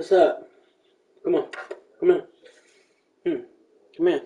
What's up? Come on. Come on. Come here.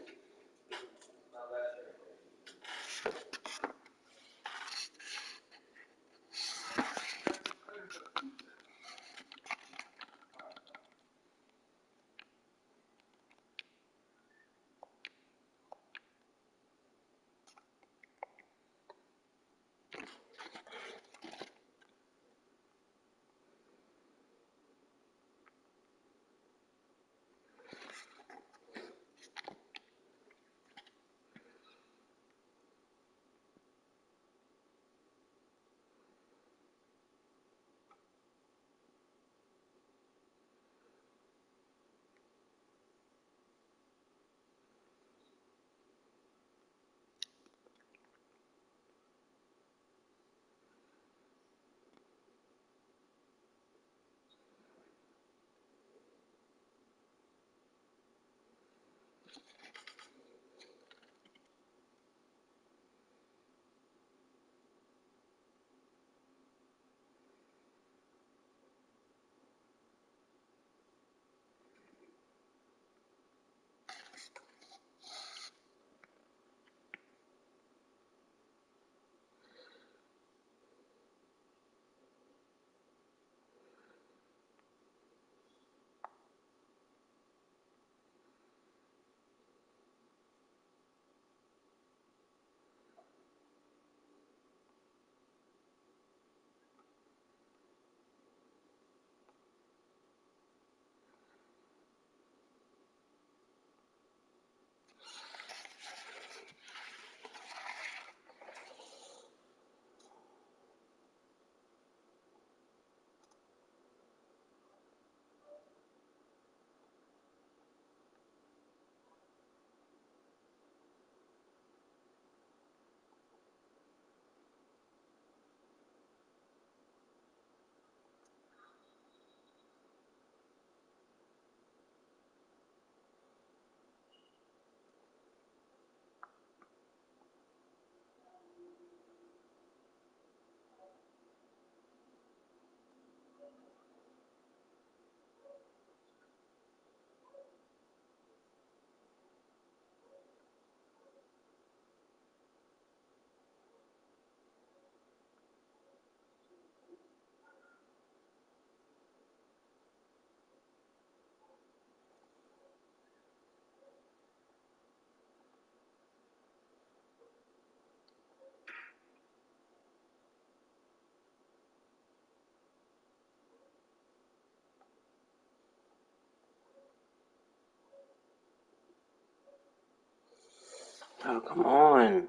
Oh, come on.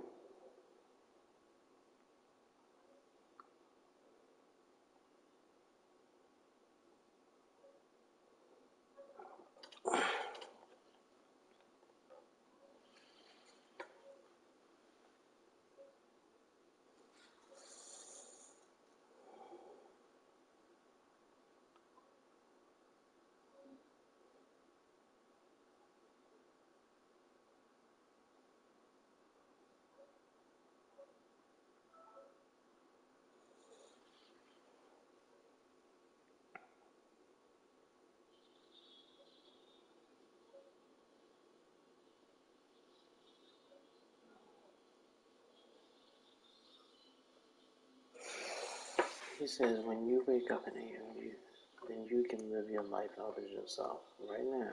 He says when you wake up in the AM, then you can live your life out as yourself right now.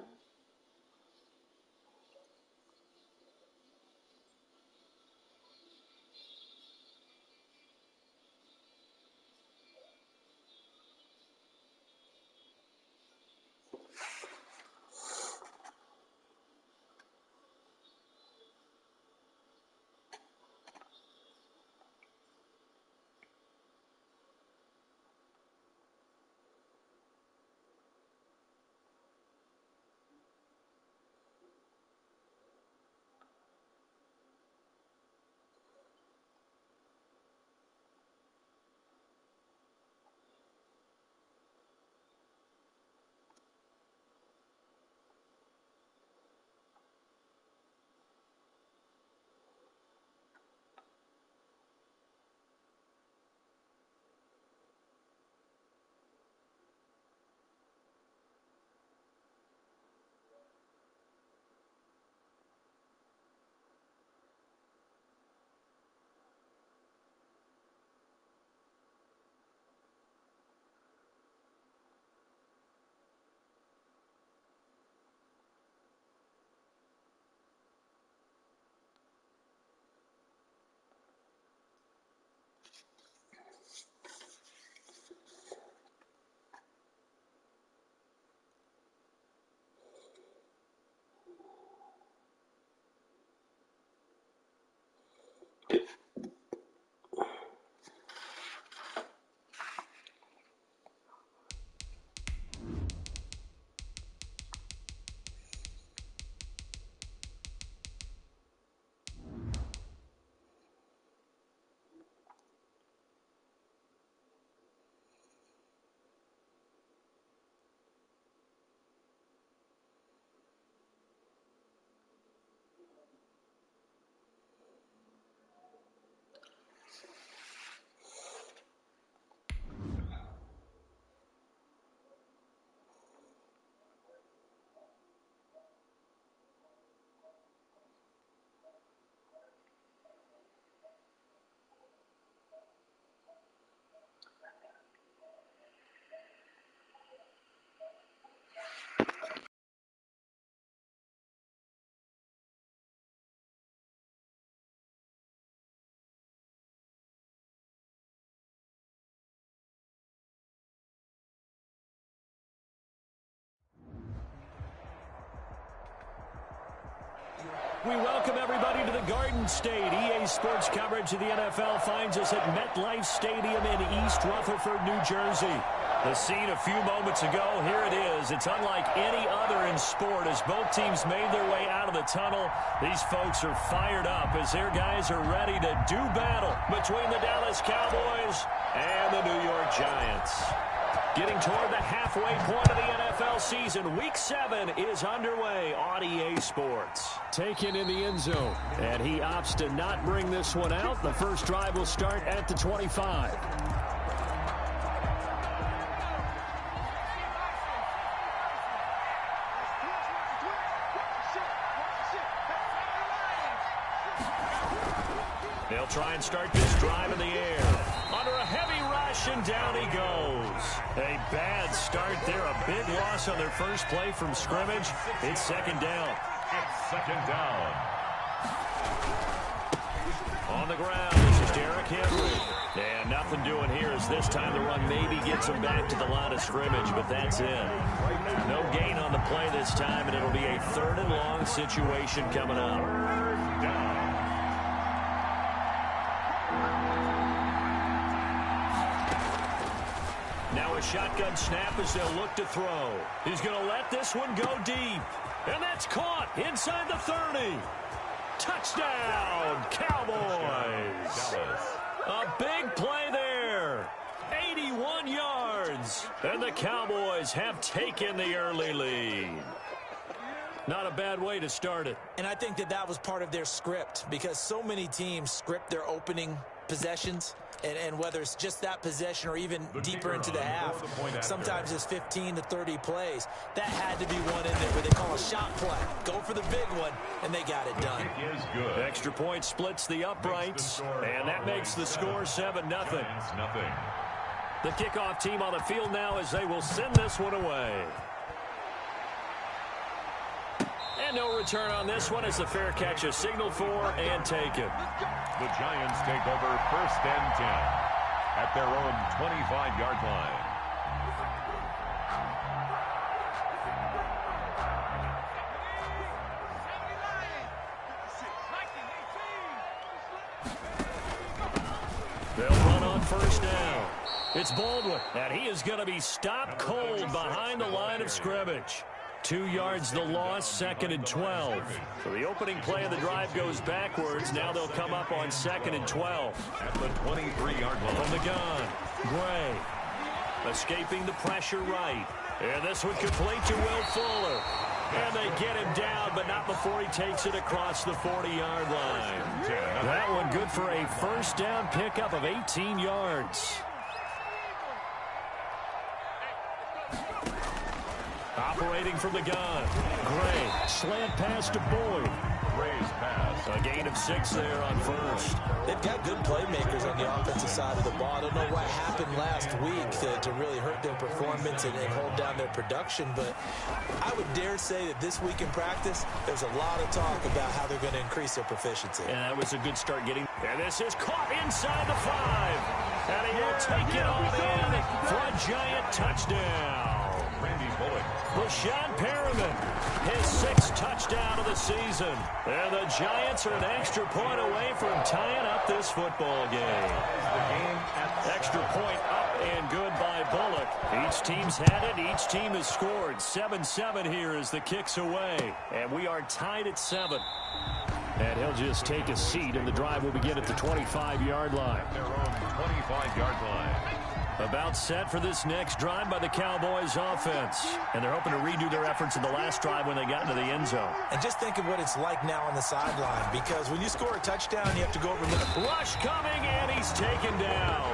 We welcome everybody to the Garden State. EA Sports coverage of the NFL finds us at MetLife Stadium in East Rutherford, New Jersey. The scene a few moments ago, here it is. It's unlike any other in sport as both teams made their way out of the tunnel. These folks are fired up as their guys are ready to do battle between the Dallas Cowboys and the New York Giants. Getting toward the halfway point of the NFL season, Week 7 is underway on EA Sports. Taken in the end zone, and he opts to not bring this one out. The first drive will start at the 25. They'll try and start this drive in the air. Under a heavy rush, and down he goes. A bad start there. A big loss on their first play from scrimmage. It's second down. It's second down. On the ground, this is Derrick Henry. And nothing doing here as this time the run maybe gets him back to the line of scrimmage, but that's it. No gain on the play this time, and it'll be a third and long situation coming up. Down. Now a shotgun snap as they'll look to throw. He's going to let this one go deep. And that's caught inside the 30. Touchdown, Cowboys. A big play there. 81 yards. And the Cowboys have taken the early lead. Not a bad way to start it. And I think that was part of their script because so many teams script their opening possessions. And whether it's just that possession or even deeper into the half, sometimes it's 15 to 30 plays. That had to be one in there where they call a shot play. Go for the big one, and they got it done. Extra point splits the uprights, and that makes the score 7-0. The kickoff team on the field now as they will send this one away. And no return on this one as the fair catch is signaled for and taken. The Giants take over 1st and 10 at their own 25-yard line. They'll run on 1st down. It's Baldwin, and he is going to be stopped cold behind the line of scrimmage. 2 yards the loss, 2nd and 12. So the opening play of the drive goes backwards. Now they'll come up on 2nd and 12. At the 23-yard line. From the gun, Gray. Escaping the pressure right. And this one complete to Will Fuller. And they get him down, but not before he takes it across the 40-yard line. That one good for a first down pickup of 18 yards. Operating from the gun. Gray, slant pass to Boyd. Gray's pass. A gain of 6 there on first. They've got good playmakers on the offensive side of the ball. I don't know what happened last week to really hurt their performance and hold down their production, but I would dare say that this week in practice, there's a lot of talk about how they're going to increase their proficiency. And that was a good start getting. And this is caught inside the 5. And he will take it on in for a Giant touchdown. Randy Bullock. Rashawn Perriman, his 6th touchdown of the season. And the Giants are an extra point away from tying up this football game. Extra point up and good by Bullock. Each team's had it. Each team has scored. 7-7 here as the kick's away. And we are tied at 7. And he'll just take a seat, and the drive will begin at the 25-yard line. Their own 25-yard line. About set for this next drive by the Cowboys offense. And they're hoping to redo their efforts in the last drive when they got into the end zone. And just think of what it's like now on the sideline, because when you score a touchdown, you have to go over the rush coming, and he's taken down.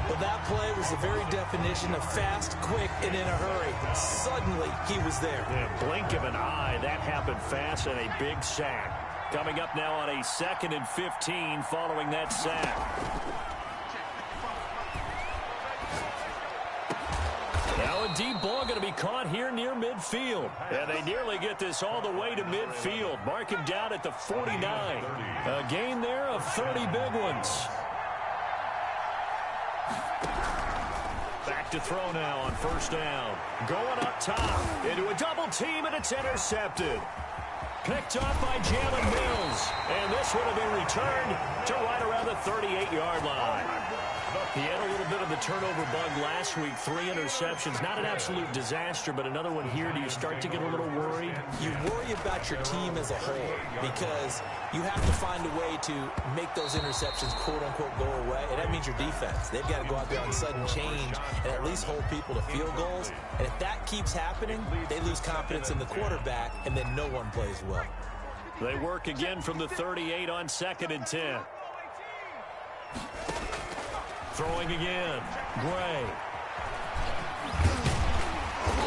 Well, that play was the very definition of fast, quick, and in a hurry. Suddenly, he was there. In a blink of an eye, that happened fast, and a big sack. Coming up now on a 2nd and 15 following that sack. Now a deep ball going to be caught here near midfield. And they nearly get this all the way to midfield. Mark him down at the 49. A gain there of 30 big ones. Back to throw now on 1st down. Going up top into a double team, and it's intercepted. picked off by Jalen Mills. And this one will be returned to right around the 38-yard line. He had a little bit of the turnover bug last week, 3 interceptions. Not an absolute disaster, but another one here. Do you start to get a little worried? You worry about your team as a whole because you have to find a way to make those interceptions, quote-unquote, go away. And that means your defense. They've got to go out there on sudden change and at least hold people to field goals. And if that keeps happening, they lose confidence in the quarterback, and then no one plays well. They work again from the 38 on 2nd and 10. Throwing again. Gray.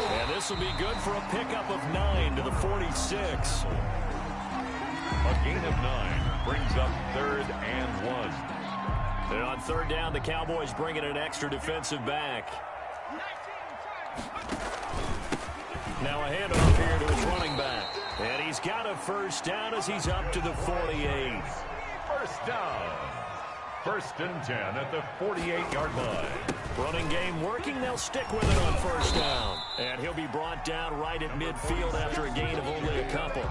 And this will be good for a pickup of 9 to the 46. A gain of 9 brings up 3rd and 1. And on 3rd down, the Cowboys bring in an extra defensive back. Now a handoff here to his running back. And he's got a 1st down as he's up to the 48. 1st down. 1st and 10 at the 48-yard line. Running game working. They'll stick with it on 1st down. And he'll be brought down right at midfield after a gain of only a couple.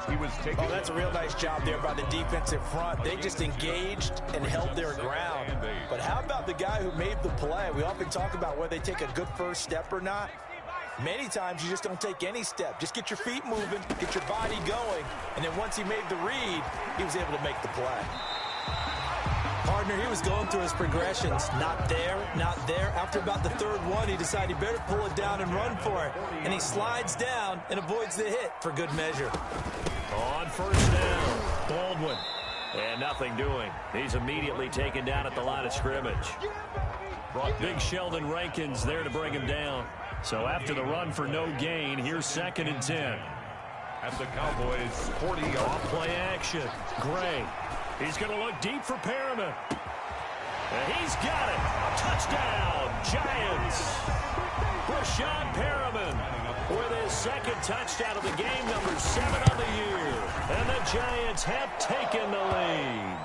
He was taking. Oh, that's a real nice job there by the defensive front. They just engaged and held their ground. But how about the guy who made the play? We often talk about whether they take a good first step or not. Many times you just don't take any step. Just get your feet moving, get your body going, and then once he made the read, he was able to make the play. Partner, he was going through his progressions. Not there, not there. After about the 3rd one, he decided he better pull it down and run for it. And he slides down and avoids the hit for good measure. On 1st down, Baldwin. And nothing doing. He's immediately taken down at the line of scrimmage. Big Sheldon Rankins there to bring him down. So after the run for no gain, here's 2nd and 10. At the Cowboys' 40-yard Off play action. Gray. He's going to look deep for Perriman. And he's got it. Touchdown, Giants. Rashad Perriman with his 2nd touchdown of the game, number 7 on the year. And the Giants have taken the lead.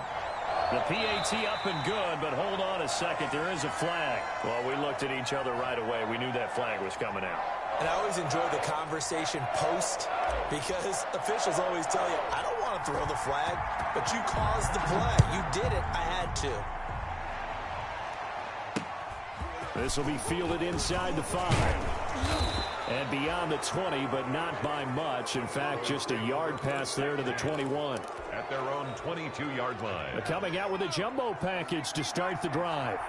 The PAT up and good, but hold on a second. There is a flag. Well, we looked at each other right away. We knew that flag was coming out. And I always enjoy the conversation post because officials always tell you, I don't want to throw the flag, but you caused the play. You did it. I had to. This will be fielded inside the 5. And beyond the 20, but not by much. In fact, just a yard pass there to the 21. At their own 22-yard line. They're coming out with a jumbo package to start the drive.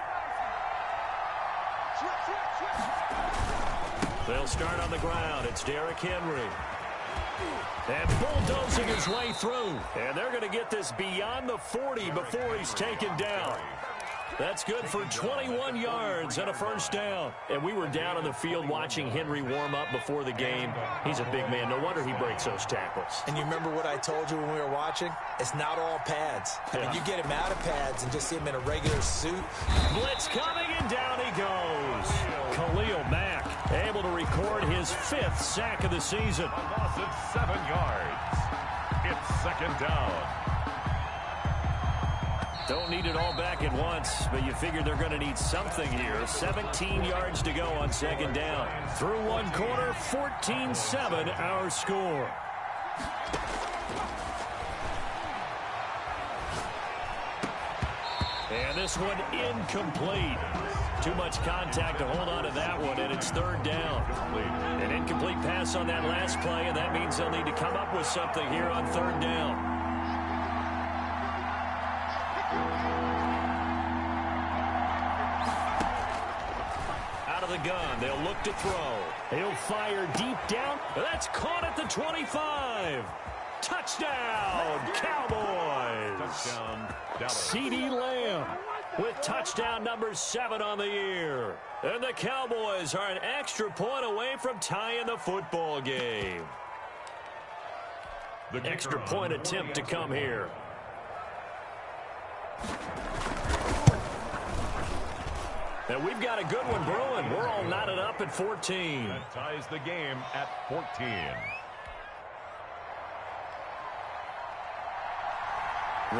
They'll start on the ground. It's Derrick Henry. And bulldozing his way through. And they're going to get this beyond the 40 before he's taken down. That's good for 21 yards and a 1st down. And we were down on the field watching Henry warm up before the game. He's a big man. No wonder he breaks those tackles. And you remember what I told you when we were watching? It's not all pads. I mean, you get him out of pads and just see him in a regular suit. Blitz coming, and down he goes. Khalil Mack able to record his 5th sack of the season. A loss of 7 yards. It's 2nd down. Don't need it all back at once, but you figure they're going to need something here. 17 yards to go on 2nd down. Through one quarter, 14-7 our score. And this one incomplete. Too much contact to hold on to that one, and it's 3rd down. An incomplete pass on that last play, and that means they'll need to come up with something here on 3rd down. The gun. They'll look to throw. He'll fire deep down. That's caught at the 25. Touchdown, Cowboys. Touchdown, Dallas. CeeDee Lamb with touchdown number 7 on the year. And the Cowboys are an extra point away from tying the football game. The extra point attempt to come here. And we've got a good one brewing. We're all knotted up at 14. That ties the game at 14.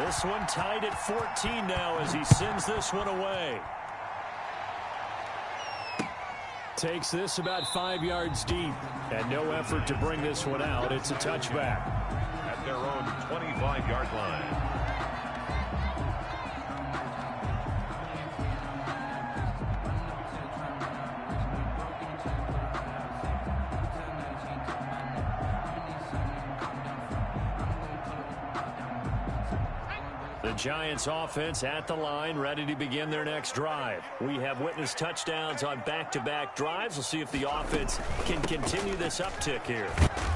This one tied at 14 now as he sends this one away. takes this about 5 yards deep. And no effort to bring this one out. It's a touchback. At their own 25-yard line. The Giants offense at the line, ready to begin their next drive. We have witnessed touchdowns on back-to-back drives. We'll see if the offense can continue this uptick here.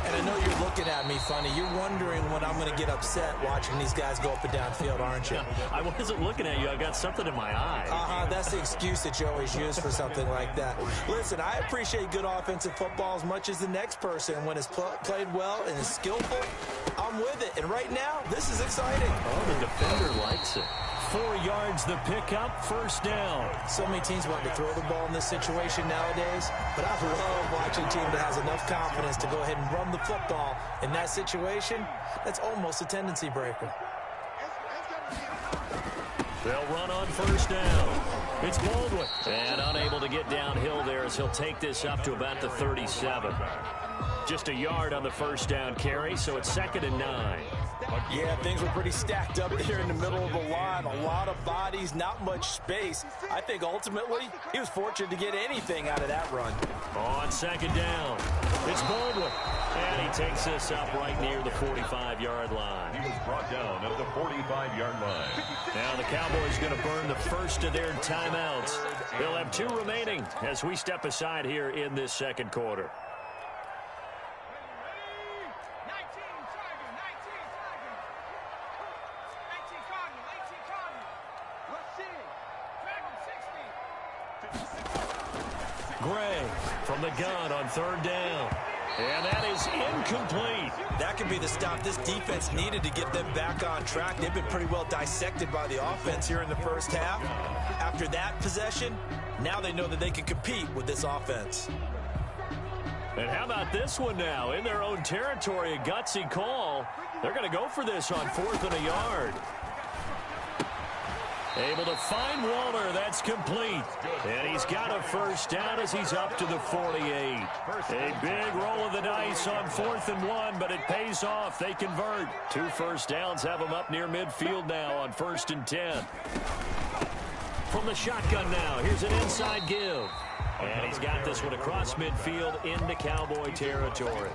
And I know you're looking at me funny. You're wondering when I'm going to get upset watching these guys go up and down field, aren't you? I wasn't looking at you. I got something in my eye. That's the excuse that you always use for something like that. Listen, I appreciate good offensive football as much as the next person. When it's played well and is skillful, I'm with it. And right now, this is exciting. Oh, the defender likes it. 4 yards the pickup, first down. So many teams want to throw the ball in this situation nowadays, but I love watching a team that has enough confidence to go ahead and run the football in that situation. That's almost a tendency breaker. They'll run on first down. It's Baldwin. And unable to get downhill there as he'll take this up to about the 37. Just a yard on the first down carry, so it's 2nd and 9. Yeah, things were pretty stacked up there in the middle of the line. A lot of bodies, not much space. I think ultimately he was fortunate to get anything out of that run. On 2nd down, it's Baldwin. And he takes this up right near the 45-yard line. He was brought down at the 45-yard line. Now the Cowboys going to burn the first of their timeouts. They'll have 2 remaining as we step aside here in this second quarter. Gray from the gun on 3rd down. And that is incomplete. That could be the stop this defense needed to get them back on track. They've been pretty well dissected by the offense here in the first half. After that possession, now they know that they can compete with this offense. And how about this one now? In their own territory, a gutsy call. They're going to go for this on 4th and a yard. Able to find Waller. That's complete. And he's got a first down as he's up to the 48. A big roll of the dice on 4th and 1, but it pays off. They convert. 2 first downs have them up near midfield now on 1st and 10. From the shotgun now, here's an inside give. And he's got this one across midfield into Cowboy territory.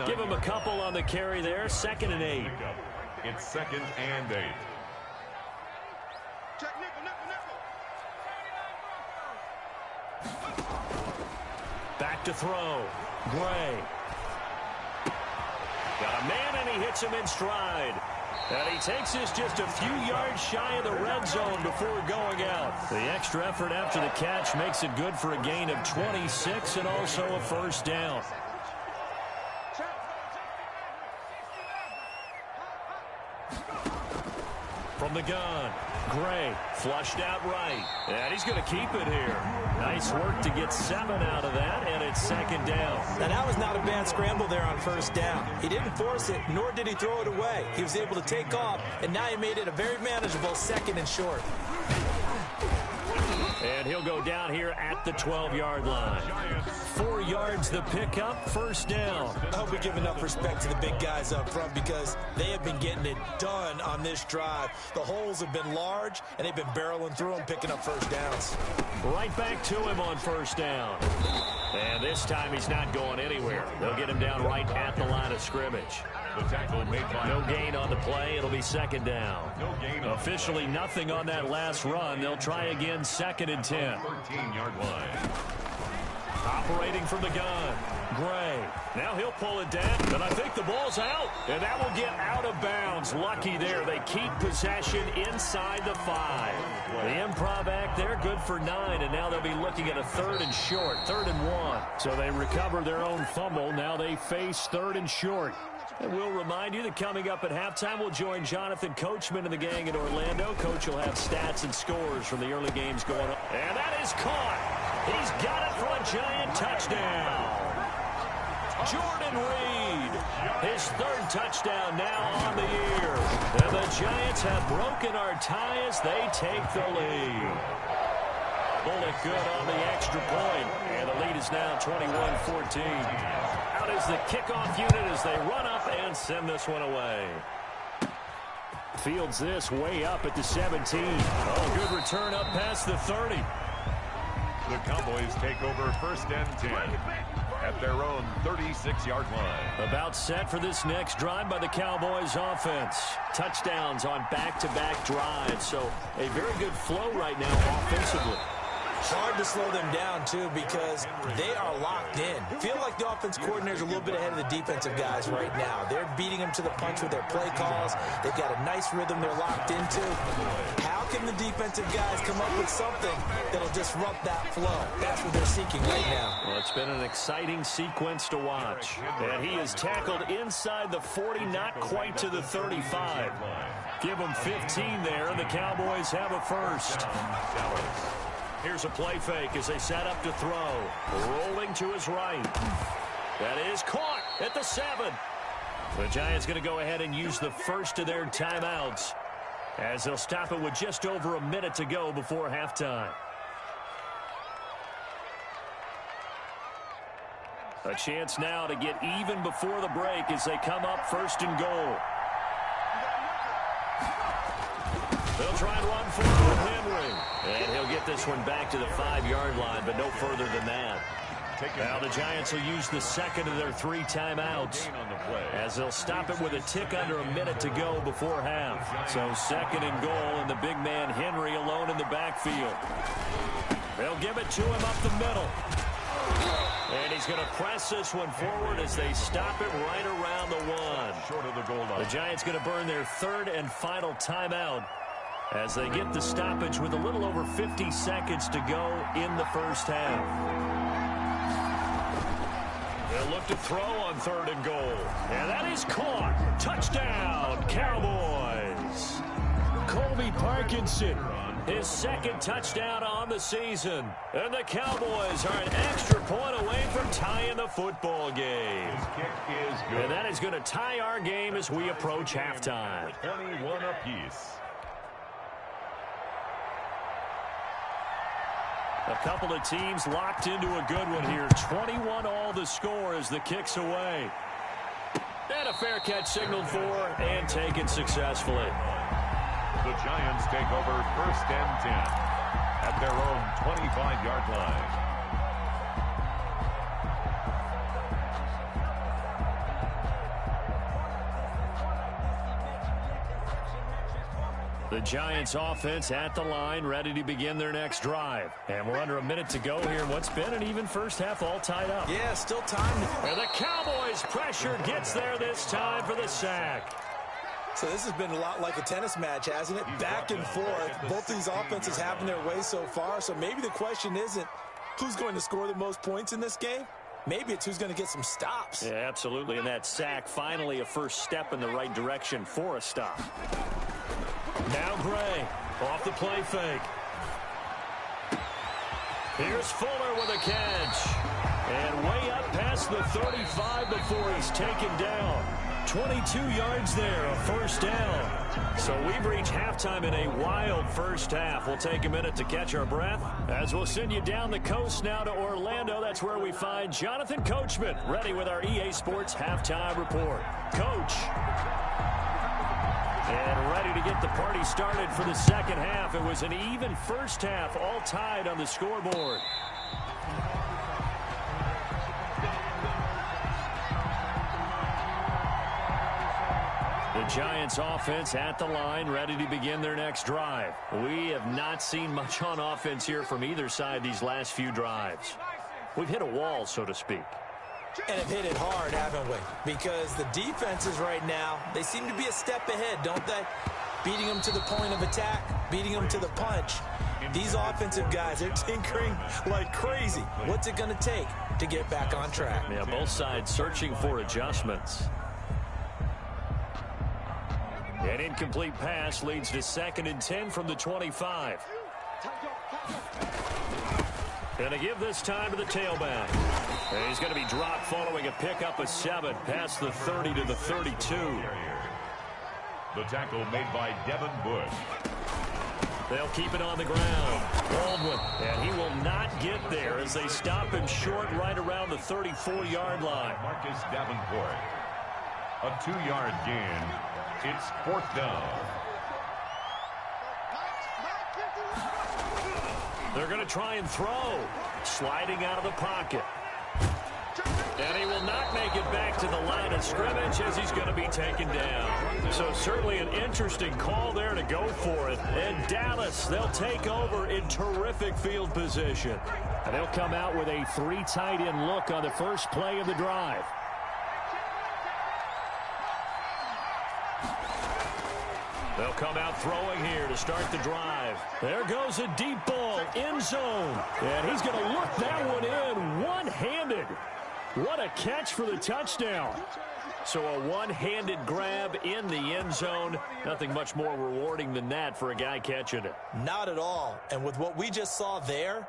Give him a couple on the carry there. 2nd and 8. It's 2nd and 8. Back to throw. Gray. Got a man, and he hits him in stride. And he takes this just a few yards shy of the red zone before going out. The extra effort after the catch makes it good for a gain of 26 and also a first down. From the gun, Gray flushed out right. And he's going to keep it here. Nice work to get 7 out of that, and it's 2nd down. Now, that was not a bad scramble there on first down. He didn't force it, nor did he throw it away. He was able to take off, and now he made it a very manageable 2nd and short. And he'll go down here at the 12-yard line. 4 yards the pickup, first down. I hope we give enough respect to the big guys up front because they have been getting it done on this drive. The holes have been large, and they've been barreling through them, picking up first downs. Right back to him on first down. And this time he's not going anywhere. They'll get him down right at the line of scrimmage. The tackle made by no gain on the play. It'll be 2nd down. No gain on officially nothing on that last run. They'll try again 2nd and 10. 13-yard line. Operating from the gun. Gray. Now he'll pull it down. And I think the ball's out. And that will get out of bounds. Lucky there. They keep possession inside the 5. The improv act there, good for 9. And now they'll be looking at a 3rd and short. 3rd and 1. So they recover their own fumble. Now they face 3rd and short. And we'll remind you that coming up at halftime, we'll join Jonathan Coachman and the gang in Orlando. Coach will have stats and scores from the early games going on. And that is caught. He's got it for a Giant touchdown. Jordan Reed, his 3rd touchdown now on the year. And the Giants have broken our tie as they take the lead. bullet good on the extra point. And the lead is now 21-14. Out is the kickoff unit as they run up and send this one away. Fields this way up at the 17. Oh, good return up past the 30. The Cowboys take over first and 10 at their own 36-yard line. About set for this next drive by the Cowboys offense. Touchdowns on back-to-back drives. So a very good flow right now offensively. Hard to slow them down, too, because they are locked in. Feel like the offense coordinator's a little bit ahead of the defensive guys right now. They're beating them to the punch with their play calls. They've got a nice rhythm they're locked into. How can the defensive guys come up with something that'll disrupt that flow? That's what they're seeking right now. Well, it's been an exciting sequence to watch. And he is tackled inside the 40, not quite to the 35. Give him 15 there, and the Cowboys have a first. Here's a play fake as they set up to throw. Rolling to his right. That is caught at the 7. The Giants going to go ahead and use the first of their timeouts as they'll stop it with just over a minute to go before halftime. A chance now to get even before the break as they come up first and goal. They'll try and run for it with Henry. And he'll get this one back to the 5-yard line, but no further than that. Now the Giants will use the second of their 3 timeouts as they'll stop it with a tick under a minute to go before half. So second and goal, and the big man Henry alone in the backfield. They'll give it to him up the middle. And he's going to press this one forward as they stop it right around the 1. Short of the goal line. The Giants going to burn their 3rd and final timeout as they get the stoppage with a little over 50 seconds to go in the first half. They'll look to throw on 3rd and goal. And that is caught. Touchdown, Cowboys. Colby Parkinson, his 2nd touchdown on the season. And the Cowboys are an extra point away from tying the football game. His kick is good. And that is going to tie our game as we approach halftime. 21 apiece. A couple of teams locked into a good one here. 21 all the score as the kick's away. And a fair catch signaled for and taken successfully. The Giants take over first and 10 at their own 25-yard line. The Giants offense at the line, ready to begin their next drive. And we're under a minute to go here in what's been an even first half, all tied up. Yeah, still time. And the Cowboys pressure gets there this time for the sack. So this has been a lot like a tennis match, hasn't it? Back and forth. Both these offenses having their way so far. So maybe the question isn't who's going to score the most points in this game. Maybe it's who's going to get some stops. Yeah, absolutely. And that sack, finally a first step in the right direction for a stop. Now Gray off the play fake. Here's Fuller with a catch. And way up past the 35 before he's taken down. 22 yards there, a first down. So we've reached halftime in a wild first half. We'll take a minute to catch our breath as we'll send you down the coast now to Orlando. That's where we find Jonathan Coachman ready with our EA Sports halftime report. Coach. And ready to get the party started for the second half. It was an even first half, all tied on the scoreboard. The Giants offense at the line, ready to begin their next drive. We have not seen much on offense here from either side these last few drives. We've hit a wall, so to speak. And have hit it hard, haven't we? Because the defenses right now, they seem to be a step ahead, don't they? Beating them to the point of attack, beating them to the punch. These offensive guys, they're tinkering like crazy. What's it going to take to get back on track? Yeah, both sides searching for adjustments. An incomplete pass leads to 2nd and 10 from the 25. Going to give this time to the tailback. And he's going to be dropped following a pickup of 7 past the 30 to the 32. The tackle made by Devin Bush. They'll keep it on the ground. Baldwin, and he will not get there as they stop him short right around the 34-yard line. Marcus Davenport. A 2-yard gain. It's 4th down. They're going to try and throw. Sliding out of the pocket. And he will not make it back to the line of scrimmage as he's going to be taken down. So certainly an interesting call there to go for it. And Dallas, they'll take over in terrific field position. And they'll come out with a 3 tight end look on the first play of the drive. They'll come out throwing here to start the drive. There goes a deep ball, end zone. And he's going to look that one in one-handed. What a catch for the touchdown. So a one-handed grab in the end zone. Nothing much more rewarding than that for a guy catching it. Not at all. And with what we just saw there,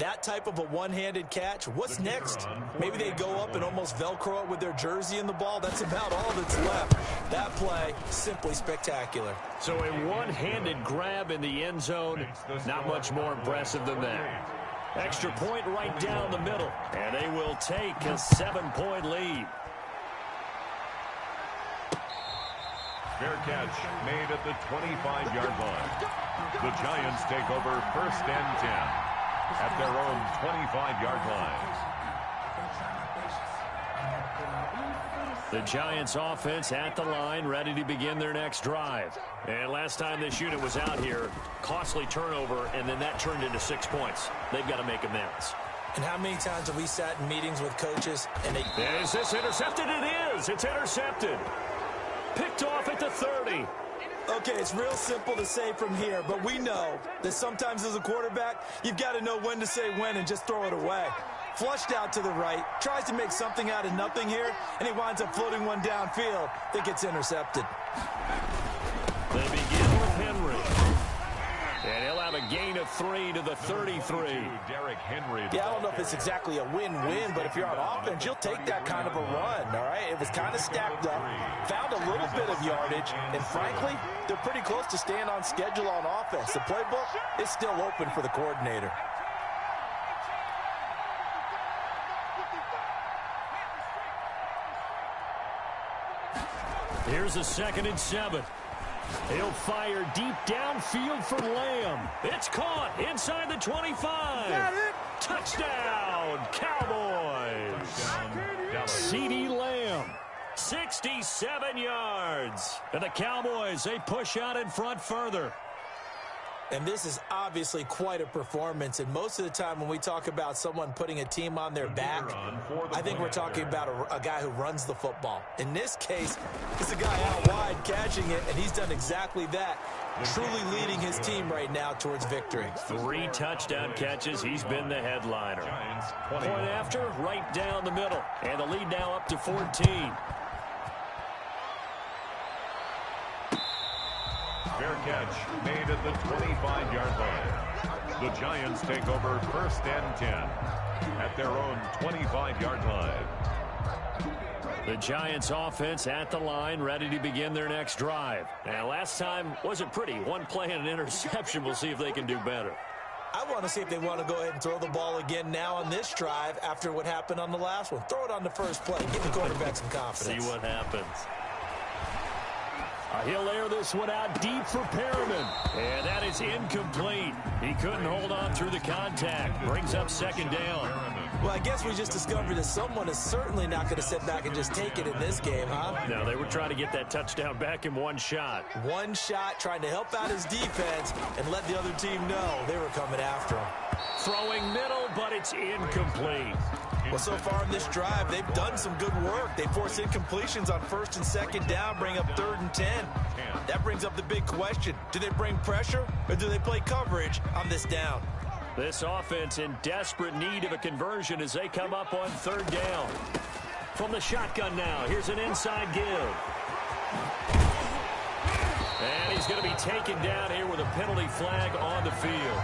that type of a one-handed catch, what's next? Maybe they go up and almost Velcro it with their jersey in the ball. That's about all that's left. That play, simply spectacular. So a one-handed grab in the end zone, not much more impressive than that. Extra point right down the middle, and they will take a 7-point lead. Fair catch made at the 25-yard line. The Giants take over 1st and 10. At their own 25-yard line. The Giants offense at the line, ready to begin their next drive. And last time this unit was out here, costly turnover, and then that turned into 6 points. They've got to make amends. And how many times have we sat in meetings with coaches and they... Is this intercepted? It is. It's intercepted. Picked off at the 30. Okay, it's real simple to say from here, but we know that sometimes as a quarterback, you've got to know when to say when and just throw it away. Flushed out to the right, tries to make something out of nothing here, and he winds up floating one downfield that gets intercepted. They begin with Henry. And he'll have a gain of 3 to the 33. Yeah, I don't know if it's exactly a win-win, but if you're on offense, you'll take that kind of a run, all right? It was kind of stacked up, found a little bit of yardage, and frankly, they're pretty close to staying on schedule on offense. The playbook is still open for the coordinator. Here's a 2nd and 7. He'll fire deep downfield for Lamb. It's caught inside the 25. Got it. Touchdown, Cowboys. C.D. Lamb, 67 yards. And the Cowboys, they push out in front further. And this is obviously quite a performance. And most of the time when we talk about someone putting a team on their back, I think we're talking about a guy who runs the football. In this case, it's a guy out wide catching it, and he's done exactly that, truly leading his team right now towards victory. 3 touchdown catches. He's been the headliner. Point after, right down the middle. And the lead now up to 14. Fair catch made at the 25-yard line. The Giants take over 1st and 10 at their own 25-yard line. The Giants offense at the line, ready to begin their next drive. And last time wasn't pretty. One play and an interception. We'll see if they can do better. I want to see if they want to go ahead and throw the ball again now on this drive after what happened on the last one. Throw it on the first play. Give the quarterback some confidence. See what happens. He'll air this one out deep for Perriman. And that is incomplete. He couldn't hold on through the contact. Brings up 2nd down. Well, I guess we just discovered that someone is certainly not going to sit back and just take it in this game, huh? No, they were trying to get that touchdown back in one shot. One shot, trying to help out his defense and let the other team know they were coming after him. Throwing middle, but it's incomplete. Well, so far in this drive, they've done some good work. They force incompletions on 1st and 2nd down, bring up 3rd and 10. That brings up the big question. Do they bring pressure or do they play coverage on this down? This offense in desperate need of a conversion as they come up on 3rd down. From the shotgun now, here's an inside give. And he's going to be taken down here with a penalty flag on the field.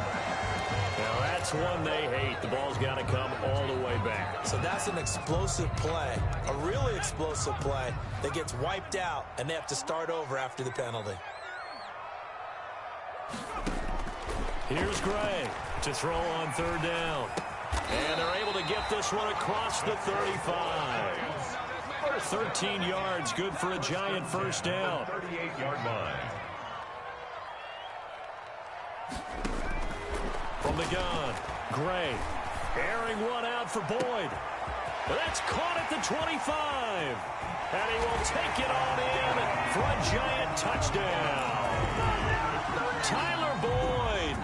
Now that's one they hate. The ball's got to come all the way back. So that's an explosive play, a really explosive play that gets wiped out, and they have to start over after the penalty. Here's Gray to throw on 3rd down. And they're able to get this one across the 35. 13 yards, good for a Giant first down. 38-yard line. From the gun, Gray airing one out for Boyd. That's caught at the 25. And he will take it on in for a Giant touchdown. Tyler Boyd,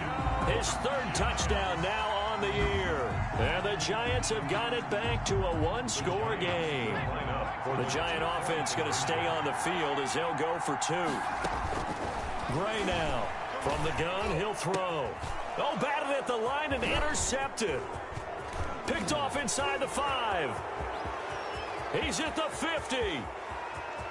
his 3rd touchdown now on the year. And the Giants have got it back to a 1-score game. The Giant offense going to stay on the field as they'll go for 2. Gray now. From the gun, he'll throw. Oh, batted at the line and intercepted. Picked off inside the 5. He's at the 50.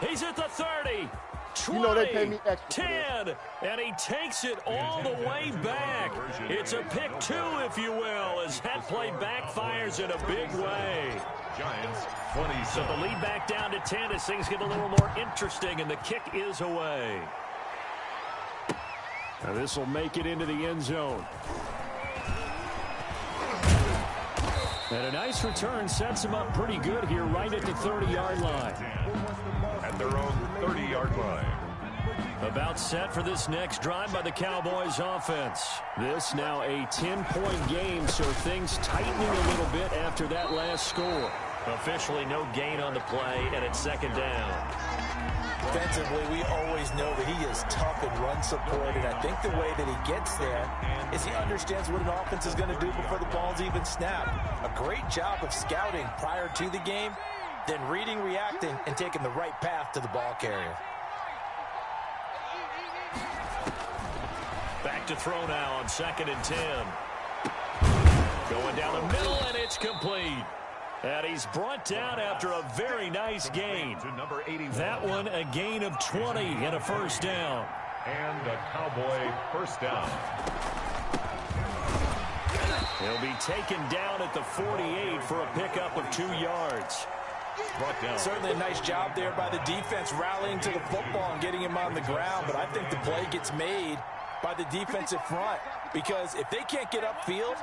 He's at the 30. 20, you know they pay me extra 10, and he takes it all the way back. It's a pick 2, if you will, as that play backfires in a big way. Giants 20. So the lead back down to 10 as things get a little more interesting, and the kick is away. Now this will make it into the end zone. And a nice return sets him up pretty good here right at the 30-yard line. At their own 30-yard line. About set for this next drive by the Cowboys offense. This now a 10-point game, so things tightening a little bit after that last score. Officially no gain on the play, and it's 2nd down. Defensively, we always know that he is tough and run support, and I think the way that he gets there is he understands what an offense is going to do before the ball's even snapped. A great job of scouting prior to the game, then reading, reacting, and taking the right path to the ball carrier. Back to throw now on 2nd and 10. Going down the middle, and it's complete. And he's brought down after a very nice gain. That one a gain of 20 and a first down. And a Cowboy first down. He'll be taken down at the 48 for a pickup of 2 yards. Certainly a nice job there by the defense rallying to the football and getting him on the ground, but I think the play gets made by the defensive front, because if they can't get upfield,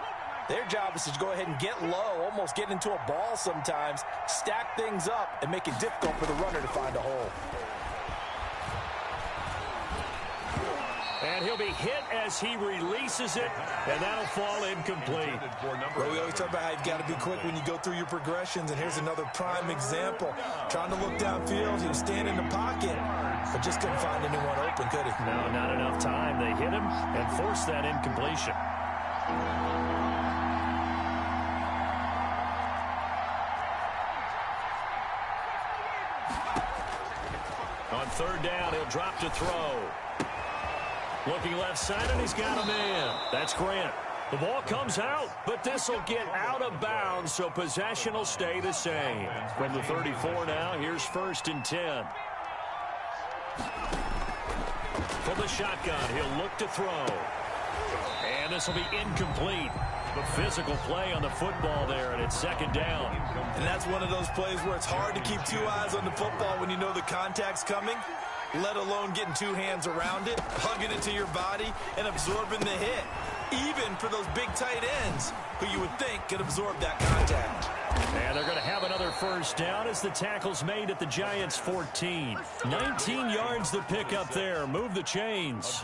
their job is to go ahead and get low, almost get into a ball sometimes, stack things up, and make it difficult for the runner to find a hole. And he'll be hit as he releases it, and that'll fall incomplete. Well, we always talk about how you've got to be quick when you go through your progressions, and here's another prime example. Trying to look downfield, he was standing in the pocket, but just couldn't find anyone open, could he? No, not enough time. They hit him and forced that incompletion. On 3rd down, he'll drop to throw. Looking left side, and he's got a man. That's Grant. The ball comes out, but this will get out of bounds, so possession will stay the same. From the 34 now, here's 1st and 10. From the shotgun, he'll look to throw. And this will be incomplete. The physical play on the football there, and it's 2nd down. And that's one of those plays where it's hard to keep 2 eyes on the football when you know the contact's coming, let alone getting 2 hands around it, hugging it to your body, and absorbing the hit. Even for those big tight ends who you would think could absorb that contact. And they're going to have another first down as the tackle's made at the Giants' 14. 19 yards to pick up there. Move the chains.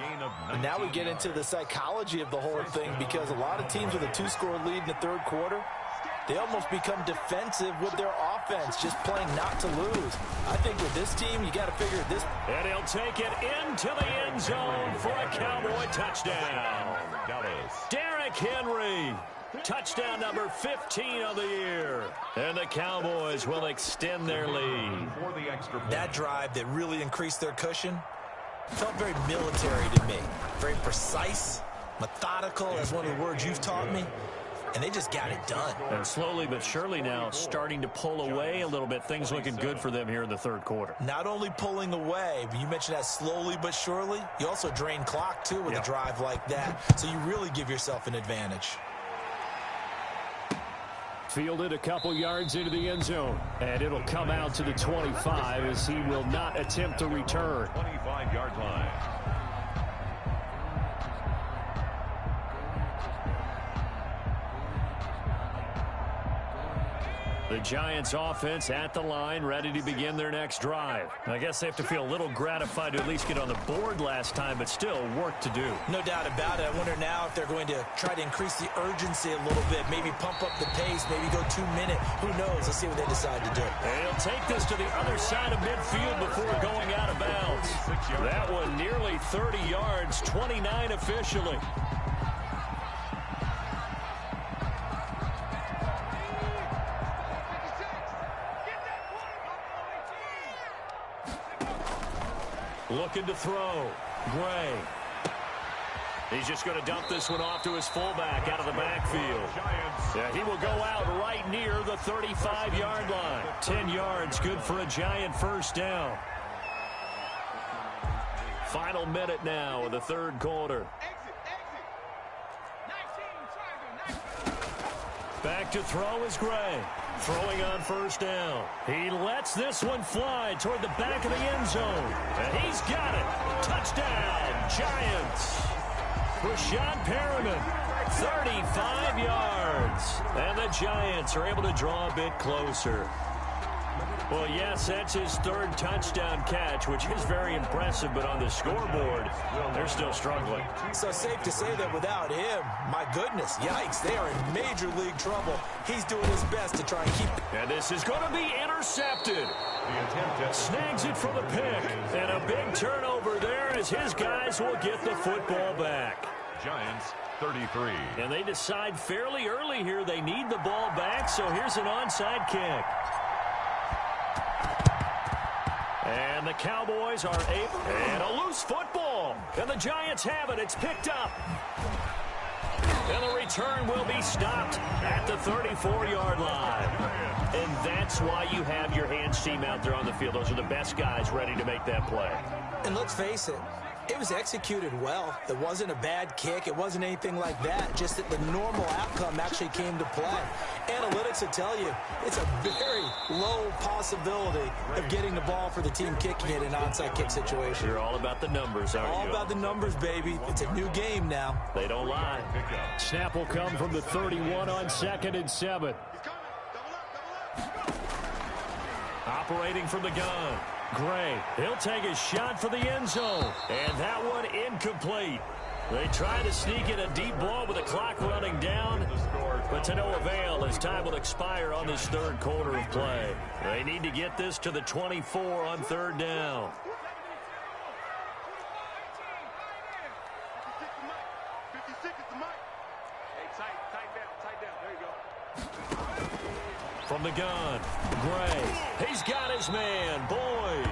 And now we get into the psychology of the whole thing, because a lot of teams with a 2-score lead in the 3rd quarter, they almost become defensive with their offense, just playing not to lose. I think with this team, you got to figure this. And he'll take it into the end zone for a Cowboy touchdown. Derrick Henry. Touchdown number 15 of the year. And the Cowboys will extend their lead. That drive that really increased their cushion felt very military to me. Very precise, methodical, that's one of the words you've taught me. And they just got it done. And slowly but surely now starting to pull away a little bit. Things looking good for them here in the 3rd quarter. Not only pulling away, but you mentioned that slowly but surely. You also drain clock, too, with a drive like that. So you really give yourself an advantage. Fielded a couple yards into the end zone. And it'll come out to the 25 as he will not attempt to return. 25-yard line. The Giants offense at the line, ready to begin their next drive. I guess they have to feel a little gratified to at least get on the board last time, but still work to do. No doubt about it. I wonder now if they're going to try to increase the urgency a little bit, maybe pump up the pace, maybe go 2 minute. Who knows? Let's see what they decide to do. And he'll take this to the other side of midfield before going out of bounds. That one nearly 30 yards, 29 officially. Looking to throw. Gray. He's just going to dump this one off to his fullback out of the backfield. Yeah, he will go out right near the 35-yard line. 10 yards, good for a Giant first down. Final minute now of the third quarter. Back to throw is Gray. Throwing on first down. He lets this one fly toward the back of the end zone. And he's got it. Touchdown, Giants. Rashad Perriman, 35 yards. And the Giants are able to draw a bit closer. Well, yes, that's his third touchdown catch, which is very impressive, but on the scoreboard, they're still struggling. So safe to say that without him, my goodness, yikes, they are in major league trouble. He's doing his best to try and keep. And this is going to be intercepted. Snags it for the pick, and a big turnover there as his guys will get the football back. Giants 33. And they decide fairly early here they need the ball back, so here's an onside kick. And the Cowboys are able. And a loose football. And the Giants have it. It's picked up. And the return will be stopped at the 34-yard line. And that's why you have your hands team out there on the field. Those are the best guys ready to make that play. And let's face it, it was executed well. It wasn't a bad kick. It wasn't anything like that. Just that the normal outcome actually came to play. Analytics will tell you it's a very low possibility of getting the ball for the team kicking it in an onside kick situation. You're all about the numbers, aren't you? All about the numbers, baby. It's a new game now. They don't lie. Snap will come from the 31 on 2nd and 7. Operating from the gun. Gray, he'll take a shot for the end zone. And that one incomplete. They try to sneak in a deep ball with the clock running down, but to no avail as time will expire on this third quarter of play. They need to get this to the 24 on third down. From the gun, Gray. He's got his man, Boyd.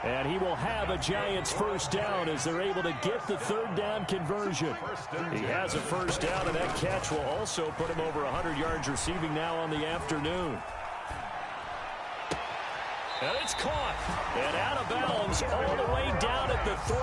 And he will have a Giants first down as they're able to get the third down conversion. He has a first down, and that catch will also put him over 100 yards receiving now on the afternoon. And it's caught and out of bounds all the way down at the 3.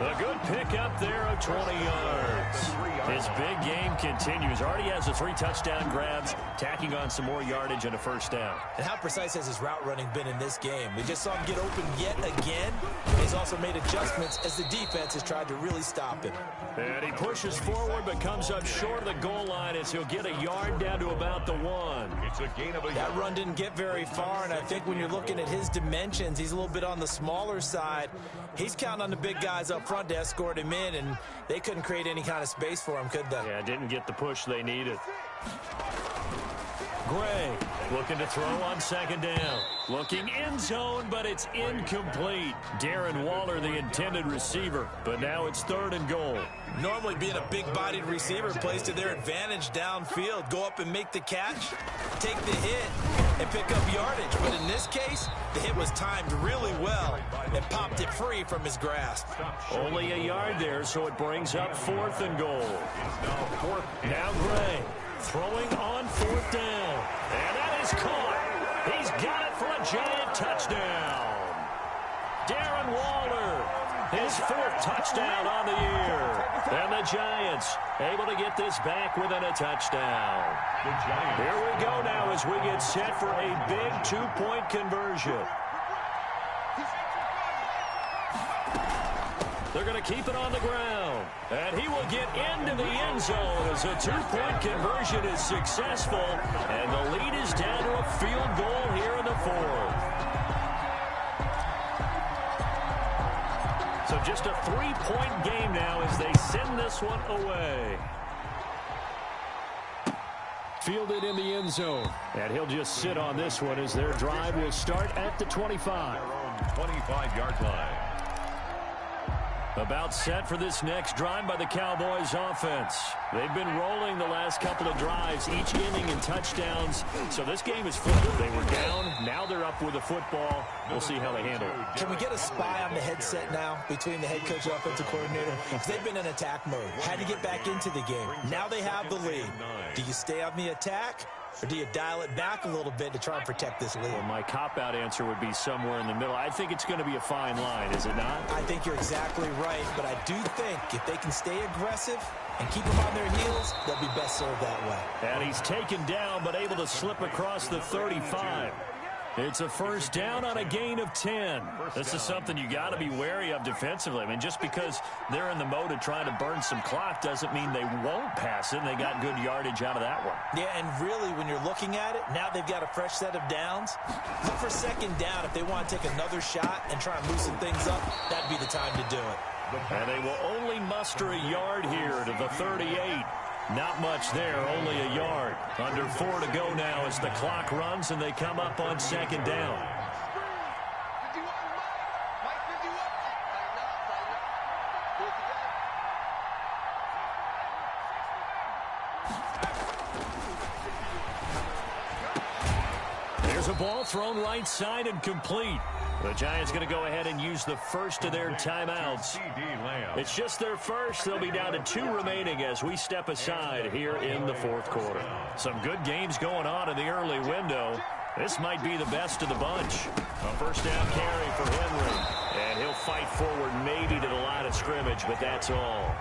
A good pickup there of 20 yards. His big game continues. Already has the 3 touchdown grabs, tacking on some more yardage and a first down. And how precise has his route running been in this game? We just saw him get open yet again. He's also made adjustments as the defense has tried to really stop him. And he pushes forward but comes up short of the goal line as he'll get a yard down to about the 1. It's a gain of a That yard. run didn't get very far, and I think when you're looking at his dimensions, he's a little bit on the smaller side. He's counting on the big guys up front to escort him in, and they couldn't create any kind of space for him, could they? Yeah, didn't get the push they needed. Gray looking to throw on second down. Looking end zone, but it's incomplete. Darren Waller, the intended receiver, but now it's 3rd and goal. Normally being a big-bodied receiver plays to their advantage downfield. Go up and make the catch, take the hit, and pick up yardage. But in this case, the hit was timed really well and popped it free from his grasp. Only a yard there, so it brings up 4th and goal. Now Gray throwing on 4th down. And that is caught. He's got it for a Giant touchdown. Darren Waller, his 4th touchdown on the year. And the Giants able to get this back within a touchdown. Here we go now as we get set for a big 2-point conversion. They're going to keep it on the ground. And he will get into the end zone as a two-point conversion is successful. And the lead is down to a field goal here in the fourth. So just a 3-point game now as they send this one away. Fielded in the end zone. And he'll just sit on this one as their drive will start at the 25. Their own 25-yard line. About set for this next drive by the Cowboys offense. They've been rolling the last couple of drives, each inning in touchdowns. So this game is flipped. They were down. Now they're up with the football. We'll see how they handle it. Can we get a spy on the headset now between the head coach and offensive coordinator? Because they've been in attack mode. Had to get back into the game. Now they have the lead. Do you stay on the attack? Or do you dial it back a little bit to try and protect this lead? Well, my cop-out answer would be somewhere in the middle. I think it's going to be a fine line, is it not? I think you're exactly right, but I do think if they can stay aggressive and keep them on their heels, they'll be best served that way. And he's taken down, but able to slip across the 35. It's a first down on a gain of 10. This is something you got to be wary of defensively. I mean, just because they're in the mode of trying to burn some clock doesn't mean they won't pass it. And they got good yardage out of that one. Yeah, and really, when you're looking at it, now they've got a fresh set of downs. Look for second down if they want to take another shot and try and loosen things up. That'd be the time to do it. And they will only muster a yard here to the 38. Not much there, only a yard. Under 4 to go now as the clock runs and they come up on second down. There's a ball thrown right side and complete. The Giants going to go ahead and use the first of their timeouts. It's just their first. They'll be down to 2 remaining as we step aside here in the fourth quarter. Some good games going on in the early window. This might be the best of the bunch. A first down carry for Henry. And he'll fight forward maybe to the line of scrimmage, but that's all.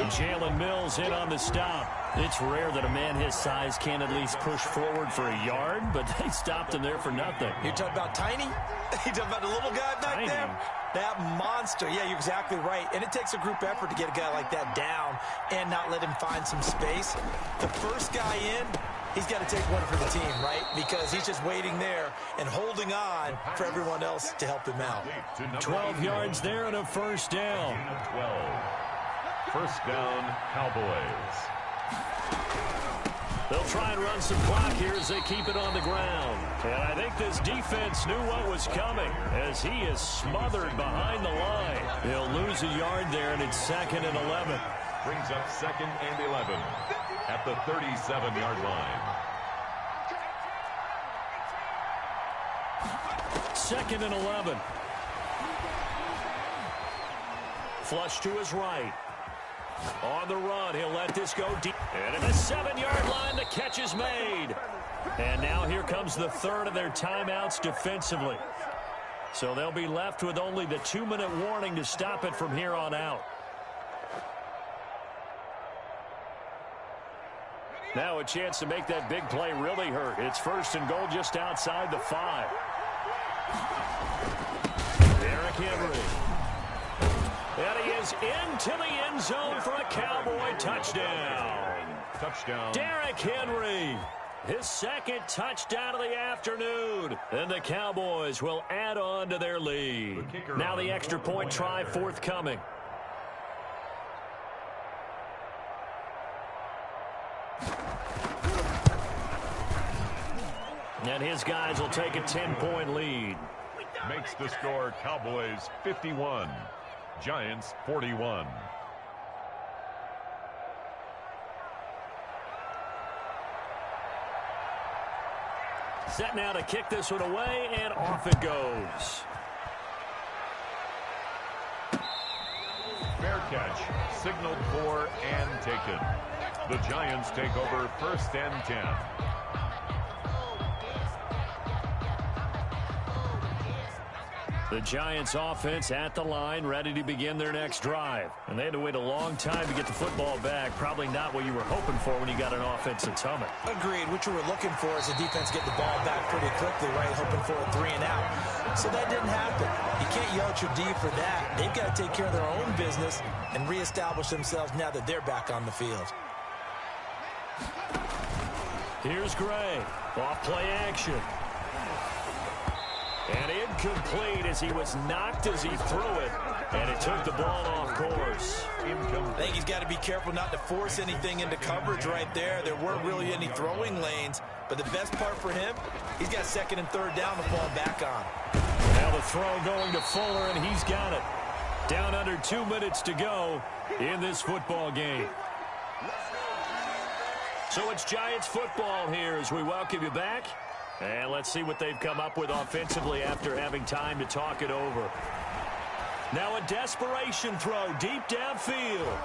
Jalen Mills in on the stop. It's rare that a man his size can at least push forward for a yard, but they stopped him there for nothing. You're talking about Tiny? You're talking about the little guy back there? That monster. Yeah, you're exactly right. And it takes a group effort to get a guy like that down and not let him find some space. The first guy in, he's got to take one for the team, right? Because he's just waiting there and holding on for everyone else to help him out. 12 yards there and a first down. 12. First down, Cowboys. They'll try and run some clock here as they keep it on the ground. And I think this defense knew what was coming as he is smothered behind the line. He'll lose a yard there, and it's 2nd and 11. Brings up 2nd and 11 at the 37-yard line. 2nd and 11. Flush to his right. On the run, he'll let this go deep. And at the 7-yard line, the catch is made. And now here comes the third of their timeouts defensively. So they'll be left with only the 2-minute warning to stop it from here on out. Now a chance to make that big play really hurt. It's 1st and goal just outside the 5. Derrick Henry. And he is into the end zone for a Cowboy touchdown. Touchdown. Derrick Henry, his 2nd touchdown of the afternoon. And the Cowboys will add on to their lead. Now the extra point try forthcoming. And his guys will take a 10-point lead. Makes the score Cowboys 51. Giants 41. Set now to kick this one away, and off it goes. Fair catch, signaled for and taken. The Giants take over 1st and 10. The Giants offense at the line, ready to begin their next drive. And they had to wait a long time to get the football back. Probably not what you were hoping for when you got an offense that's humming. Agreed. What you were looking for is the defense get the ball back pretty quickly, right? Hoping for a 3 and out. So that didn't happen. You can't yell at your D for that. They've got to take care of their own business and reestablish themselves now that they're back on the field. Here's Gray. Off play action. And incomplete as he was knocked as he threw it. And it took the ball off course. I think he's got to be careful not to force anything into coverage right there. There weren't really any throwing lanes. But the best part for him, he's got second and third down to fall back on. Now the throw going to Fuller, and he's got it. Down under 2 minutes to go in this football game. So it's Giants football here as we welcome you back. And let's see what they've come up with offensively after having time to talk it over. Now a desperation throw deep downfield.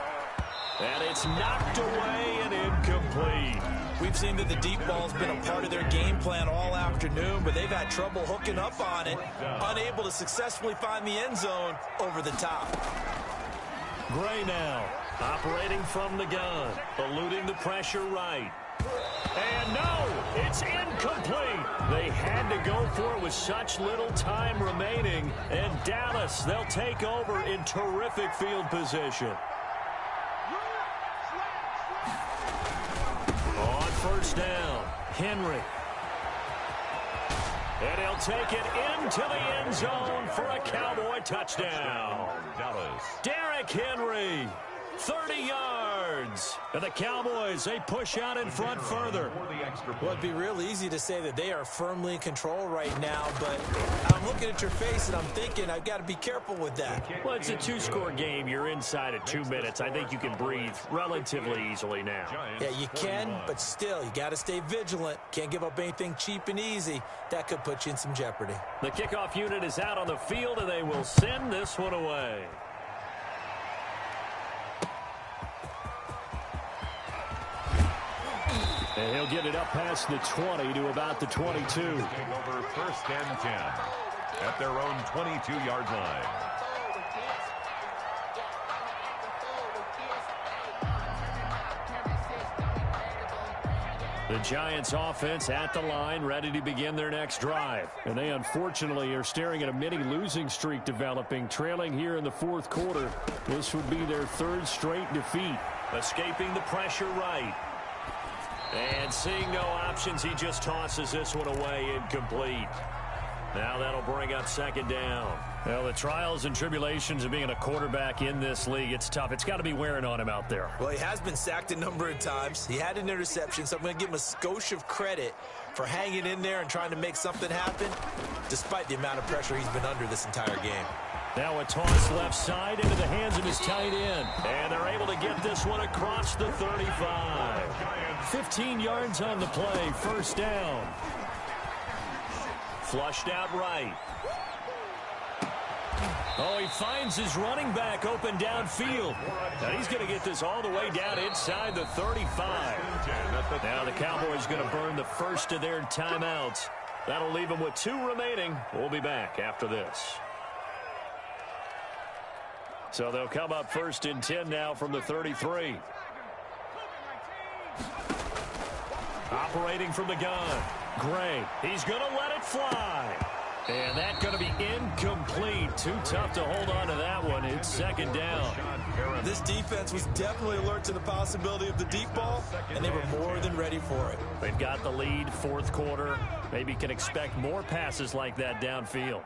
And it's knocked away and incomplete. We've seen that the deep ball's been a part of their game plan all afternoon, but they've had trouble hooking up on it, unable to successfully find the end zone over the top. Gray now, operating from the gun, eluding the pressure right. And no, it's incomplete. They had to go for it with such little time remaining. And Dallas, they'll take over in terrific field position. On first down, Henry. And he'll take it into the end zone for a Cowboy touchdown. Dallas. Derrick Henry, 30 yards. And the Cowboys, they push out in front further. Well, it'd be real easy to say that they are firmly in control right now, but I'm looking at your face and I'm thinking I've got to be careful with that. Well, it's a two-score game. You're inside at 2 minutes. I think you can breathe relatively easily now. Yeah, you can, but still, you got to stay vigilant. Can't give up anything cheap and easy. That could put you in some jeopardy. The kickoff unit is out on the field, and they will send this one away. And he'll get it up past the 20 to about the 22. Taking over first and 10 at their own 22-yard line. The Giants offense at the line, ready to begin their next drive. And they unfortunately are staring at a mini losing streak developing, trailing here in the fourth quarter. This would be their third straight defeat. Escaping the pressure right. And seeing no options, he just tosses this one away, incomplete. Now that'll bring up second down. Well, the trials and tribulations of being a quarterback in this league, it's tough. It's got to be wearing on him out there. Well, he has been sacked a number of times. He had an interception, so I'm going to give him a skosh of credit for hanging in there and trying to make something happen, despite the amount of pressure he's been under this entire game. Now a toss left side into the hands of his tight end. And they're able to get this one across the 35. 15 yards on the play, first down. Flushed out right. Oh, he finds his running back open downfield. Now he's going to get this all the way down inside the 35. Now the Cowboys going to burn the first of their timeouts. That'll leave them with 2 remaining. We'll be back after this. So they'll come up first and 10 now from the 33. Operating from the gun. Gray. He's going to let it fly. And that's going to be incomplete. Too tough to hold on to that one. It's second down. This defense was definitely alert to the possibility of the deep ball, and they were more than ready for it. They've got the lead, fourth quarter. Maybe can expect more passes like that downfield.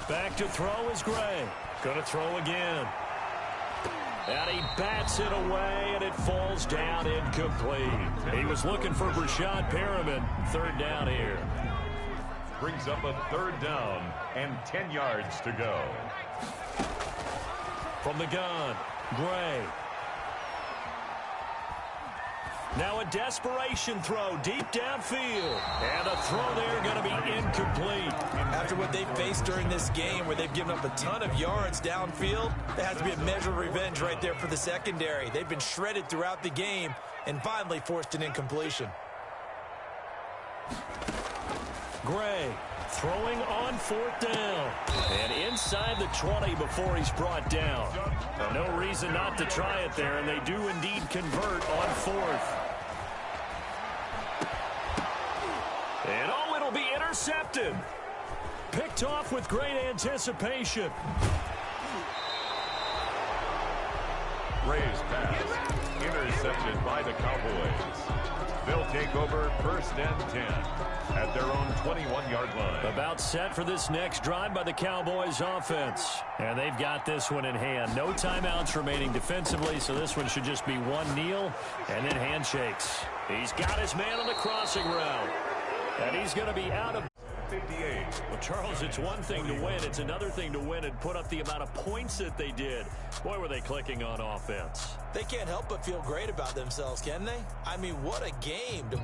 Back to throw is Gray. Going to throw again. And he bats it away, and it falls down incomplete. He was looking for Brashad Perriman. Third down here. Brings up a third down and 10 yards to go. From the gun, Gray. Now a desperation throw deep downfield. And a throw there going to be incomplete. After what they faced during this game where they've given up a ton of yards downfield, there has to be a measure of revenge right there for the secondary. They've been shredded throughout the game and finally forced an incompletion. Gray throwing on fourth down. And inside the 20 before he's brought down. No reason not to try it there, and they do indeed convert on fourth. And be intercepted. Picked off with great anticipation. Ray's pass intercepted by the Cowboys. They'll take over 1st and 10 at their own 21-yard line. About set for this next drive by the Cowboys offense. And they've got this one in hand. No timeouts remaining defensively, so this one should just be one kneel and then handshakes. He's got his man on the crossing route. And he's going to be out of 58. Well, Charles, it's one thing to win. It's another thing to win and put up the amount of points that they did. Boy, were they clicking on offense. They can't help but feel great about themselves, can they? I mean, what a game to